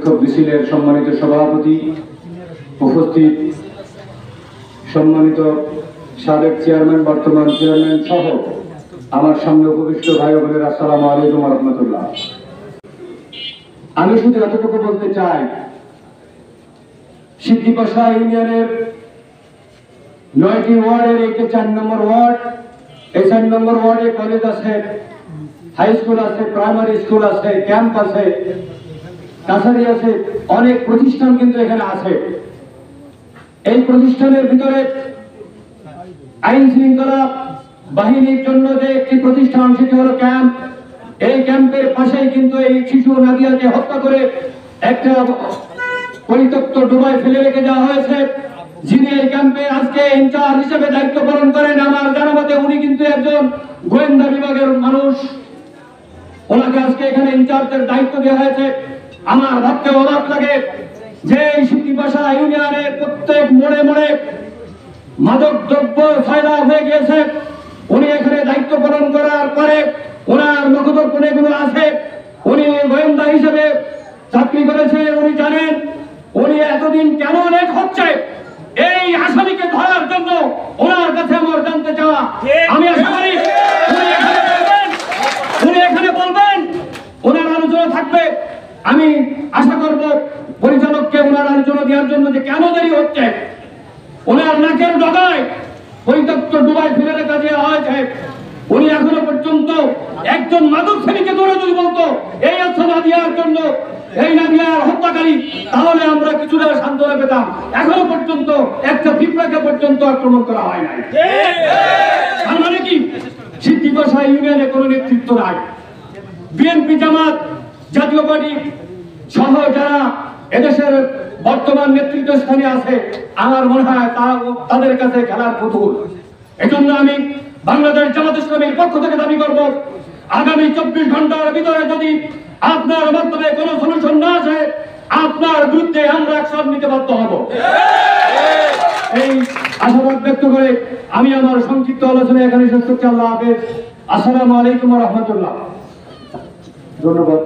বিক্ষোভ মিছিলের সম্মানিত সভাপতি, উপস্থিত সম্মানিত সাবেক চেয়ারম্যান, বর্তমান চেয়ারম্যান সহ আমার সামনে উপবিষ্ট ভাই বোনের, আসসালামু আলাইকুম ওয়া রাহমাতুল্লাহ। আমি শুধু এতটুকু বলতে চাই, সিদ্দিপাশা ইউনিয়নের 9টি ওয়ার্ডের একটি 4 নম্বর ওয়ার্ড। এই 4 নম্বর ওয়ার্ডে কলেজ আছে, হাই স্কুল আছে, প্রাইমারি স্কুল আছে, ক্যাম্প আছে, কাছারি আছে, অনেক প্রতিষ্ঠান কিন্তু এখানে আছে। এই প্রতিষ্ঠানের ভিতরে আইন শৃঙ্খলা বাহিনীর জন্য যে একটি প্রতিষ্ঠান, সেটি হলো ক্যাম্প। এই ক্যাম্পের পাশেই কিন্তু এই শিশু নাদিয়াকে হত্যা করে একটা পরিত্যক্ত ডুবায় ফেলে রেখে যাওয়া হয়েছে। যিনি এই ক্যাম্পে আজকে ইনচার্জ হিসেবে দায়িত্ব পালন করেন, আমার জানা মতে উনি কিন্তু একজন গোয়েন্দা বিভাগের মানুষ। ওনাকে আজকে এখানে ইনচার্জের দায়িত্ব দেওয়া হয়েছে। আমার ভাবতে অবাক লাগে যে এই সিদ্দিপাশা ইউনিয়নের প্রত্যেক মোড়ে মোড়ে মাদক দ্রব্য সয়লাভ হয়ে গিয়েছে। উনি এখানে দায়িত্ব পালন করার পরে ওনার নগদর্পণে এগুলো আছে। উনি গোয়েন্দা হিসেবে চাকরি করেছেন, উনি জানেন উনি এতদিন কেন লেট হচ্ছে এই আসামিকে ধরার জন্য। ওনার কাছে আমার জানতে চাওয়া, আমি আশা করি উনি এখানে বলবেন, ওনার আলোচনা থাকবে। আমি আশা করব পরিচালককে ওনার আলোচনা দেওয়ার জন্য যে কেন দেরি হচ্ছে। ওনার নাকের ডগায় পরিত্যক্ত ডুবায় ফেলে রেখে দেওয়া হয়েছে। উনি এখনো পর্যন্ত একজন মাদক শ্রেণীকে ধরে যদি বলতো এই হচ্ছে নাদিয়ার জন্য, এই নাদিয়ার হত্যাকারী, তাহলে আমরা কিছুটা সান্ত্বনা পেতাম। এখনো পর্যন্ত একটা পিঁপড়াকে পর্যন্ত আক্রমণ করা হয় নাই। তার মানে কি সিদ্দিপাশা ইউনিয়নে কোনো নেতৃত্ব নাই। বিএনপি, জামাত, জাতীয় পার্টি সহ যারা এদেশের বর্তমান নেতৃত্ব স্থানে আছে, আমার মনে হয় তাদের কাছে খেলার পুতুল। এজন্য আমি বাংলাদেশ জামাত ইসলামীর পক্ষ থেকে দাবি করব, আগামী 24 ঘন্টার ভিতরে যদি আপনার মাধ্যমে কোনো সলিউশন না আসে, আপনার বিরুদ্ধে আমরা অ্যাকশন নিতে বাধ্য হব। এই আশাবাদ ব্যক্ত করে আমি আমার সংক্ষিপ্ত আলোচনা এখানে শেষ করছি। আল্লাহ হাফেজ। আসসালামু আলাইকুম ওয়া রাহমাতুল্লাহ। ধন্যবাদ।